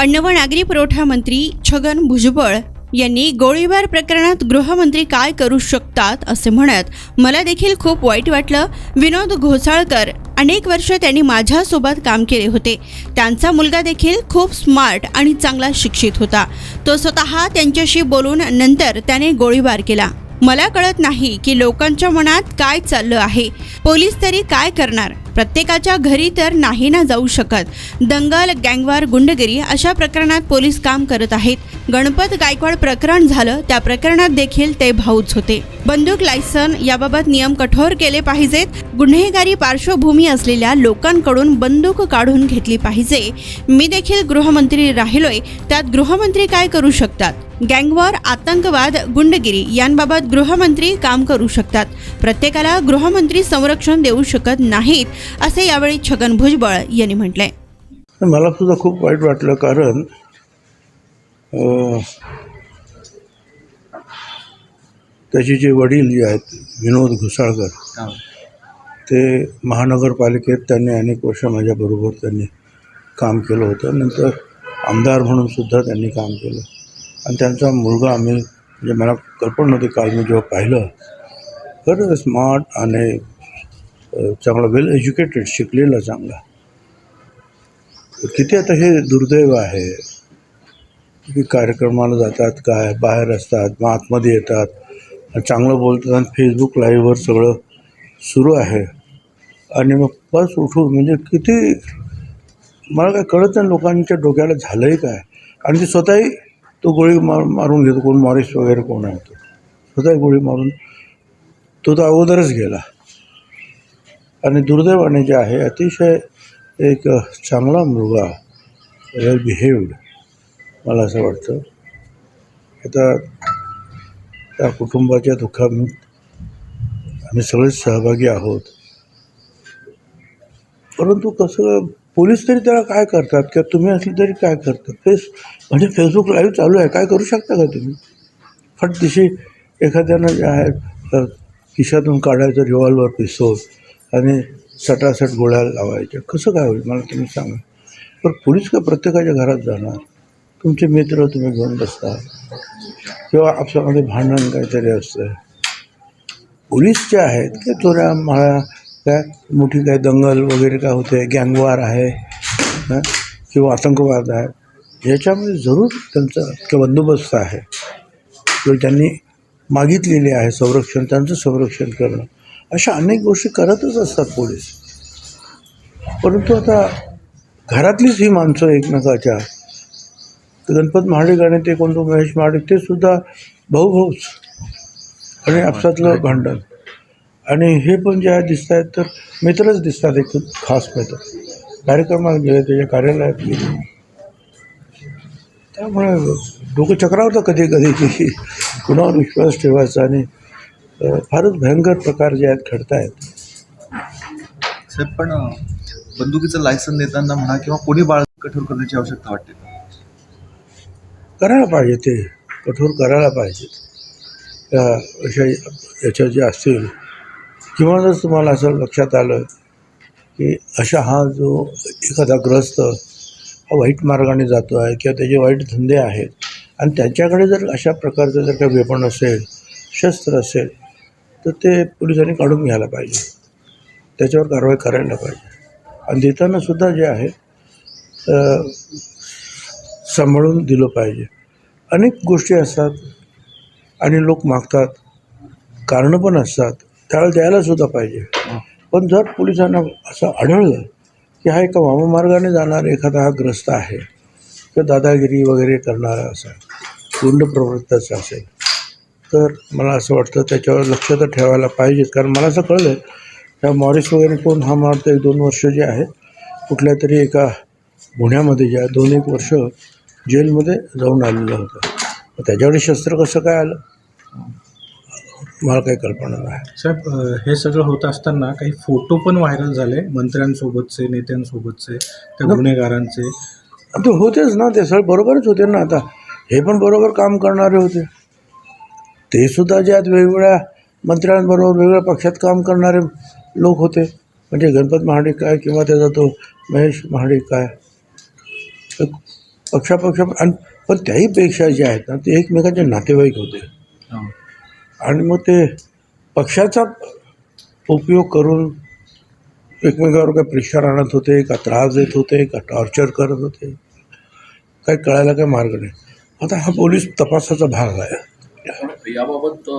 अन्न व नागरी पुरवठा मंत्री छगन भुजबळ यांनी गोळीबार प्रकरणात गृहमंत्री काय करू शकतात असे म्हणत मला देखील खूप वाईट वाटलं. विनोद घोसाळकर अनेक वर्ष त्यांनी माझ्यासोबत काम केले होते. त्यांचा मुलगा देखील खूप स्मार्ट आणि चांगला शिक्षित होता. तो स्वतः त्यांच्याशी बोलून नंतर त्याने गोळीबार केला. मला कळत नाही की लोकांच्या मनात काय चाललं आहे. पोलीस तरी काय करणार? प्रत्येकाच्या घरी तर नाही ना जाऊ शकत. दंगल, गँगवार, गुंडगिरी अशा प्रकरणात पोलीस काम करत आहेत. गणपत गायकवाड प्रकरण झालं, त्या प्रकरणात देखील ते भाऊच होते. बंदूक लायसन याबाबत नियम कठोर केले पाहिजेत. गुन्हेगारी पार्श्वभूमी असलेल्या लोकांकडून बंदूक काढून घेतली पाहिजे. मी देखील गृहमंत्री राहिलोय, त्यात गृहमंत्री काय करू शकतात? गँगवॉर, आतंकवाद, गुंडगिरी यांबाबत गृहमंत्री काम करू शकतात. प्रत्येकाला गृहमंत्री संरक्षण देऊ शकत नाहीत असे यावेळी छगन भुजबळ यांनी म्हटले. मला सुद्धा खूप वाईट वाटलं, कारण त्याचे जे वडील जे आहेत विनोद घोसाळकर, ते महानगरपालिकेत त्यांनी अनेक वर्ष माझ्याबरोबर त्यांनी काम केलं होतं. नंतर आमदार म्हणून सुद्धा त्यांनी काम केलं. आणि त्यांचा मुलगा आम्ही, म्हणजे मला कल्पना नव्हती, काल मी जेव्हा पाहिलं तर स्मार्ट आणि चांगला वेल एज्युकेटेड, शिकलेला चांगला. किती आता हे दुर्दैव आहे की कार्यक्रमाला जातात, काय बाहेर असतात, मग आतमध्ये येतात, चांगलं बोलतात आणि फेसबुक लाईव्हवर सगळं सुरू आहे. आणि मग बस उठून, म्हणजे किती मला काय कळत नाही लोकांच्या डोक्याला झालं आहे काय. आणि ते स्वतःही तो गोळी मारून घेतो. कोण मॉरिस वगैरे कोण आहे, तो स्वतःही गोळी मारून तो तर अगोदरच गेला. आणि दुर्दैवाने जे आहे, अतिशय एक चांगला मुलगा, वेल बिहेव्ड, मला असं वाटतं. आता त्या कुटुंबाच्या दुःखात आम्ही सगळेच सहभागी आहोत. परंतु कसं, पोलीस तरी त्याला काय करतात, किंवा तुम्ही असले तरी काय करतात? म्हणजे फेसबुक लाईव्ह चालू आहे, काय करू शकता का तुम्ही? फटदिशी एखाद्यानं जे आहे खिशातून काढायचं रिव्हॉल्वर, पिस्तूल आणि सटासट गोळ्या लावायच्या, कसं काय होईल मला तुम्ही सांगा. पण पोलीस का प्रत्येकाच्या घरात जाणार? तुमचे मित्र तुम्ही घेऊन बसता, किंवा आपल्यामध्ये भांडण काहीतरी असतं. पोलीस जे आहेत की चोऱ्या माळ्या, काय मोठी काय दंगल वगैरे काय होते, गँगवार आहे किंवा आतंकवाद आहे, याच्यामध्ये जरूर त्यांचा किंवा बंदोबस्त आहे, किंवा त्यांनी मागितलेले आहे संरक्षण, त्यांचं संरक्षण करणं, अशा अनेक गोष्टी करतच असतात पोलीस. परंतु आता घरातलीच ही माणसं एकमेकाच्या, गणपत महाडिक आणि ते कोणतं महेश महाडिक, ते सुद्धा भाऊच आणि आपसातलं भांडण. आणि हे पण जे आहे दिसत आहेत तर मित्रच दिसतात, एक खास मित्र. कार्यक्रमात गेले, त्याच्या कार्यालयात गेले, त्यामुळे डोकं चक्रावतं कधी कधी की कुणावर विश्वास ठेवायचा. आणि फारच भयंकर प्रकार जे आहेत घडत आहेत. साहेब, पण बंदुकीचं लायसन देताना म्हणा किंवा कोणी बाळ कठोर करण्याची आवश्यकता वाटते? करायला पाहिजे, ते कठोर करायला पाहिजे. अशा याच्या जे असतील, किंवा जर तुम्हाला असं लक्षात आलं की अशा हा जो एखादा ग्रस्त हा वाईट मार्गाने जातो आहे, किंवा त्याचे वाईट धंदे आहेत, आणि त्याच्याकडे जर अशा प्रकारचं जर काही वेपण असेल, शस्त्र असेल, तर ते पोलिसांनी काढून घ्यायला पाहिजे, त्याच्यावर कारवाई करायला पाहिजे. आणि देतानासुद्धा जे आहे सांभाळून दिलं पाहिजे. अनेक गोष्टी असतात आणि लोक मागतात, कारणं पण असतात, त्यावेळेला द्यायलासुद्धा पाहिजे. पण जर पोलिसांना असं आढळलं की हा एका वाममार्गाने जाणारा एखादा हा ग्रस्त आहे, किंवा दादागिरी वगैरे करणारा असेल, गुंड प्रवृत्तीचा असेल, तर मला असं वाटतं त्याच्यावर लक्ष तर ठेवायला पाहिजेच. कारण मला असं कळलं ह्या मॉरिस वगैरे कोण, हा मला वाटतं 1-2 वर्ष जे आहे कुठल्या तरी एका गुन्ह्यामध्ये जे आहे 2-1 वर्ष जेलमध्ये जाऊन आलेलं होतं. त्याच्याकडे शस्त्र कसं काय आलं मला काही कल्पना नाही. साहेब, हे सगळं होत असताना काही फोटो पण व्हायरल झाले मंत्र्यांसोबतचे, नेत्यांसोबतचे, त्या गुन्हेगारांचे. ते होतेच ना, ते सगळे बरोबरच होते ना. आता हे पण बरोबर काम करणारे होते, ते सुद्धा जे आहेत वेगवेगळ्या मंत्र्यांबरोबर वेगवेगळ्या पक्षात काम करणारे लोक होते. म्हणजे गणपत महाडिक काय, किंवा त्याचा तो महेश महाडिक काय, आणि पण त्याहीपेक्षा जे आहेत ना ते एकमेकांचे नातेवाईक होते. आणि मग ते पक्षाचा उपयोग करून एकमेकावर काय प्रेशर आणत होते का त्रास देत होते का टॉर्चर करत होते, काही कळायला काही मार्ग नाही. आता हा पोलीस तपासाचा भाग आहे. पण याबाबत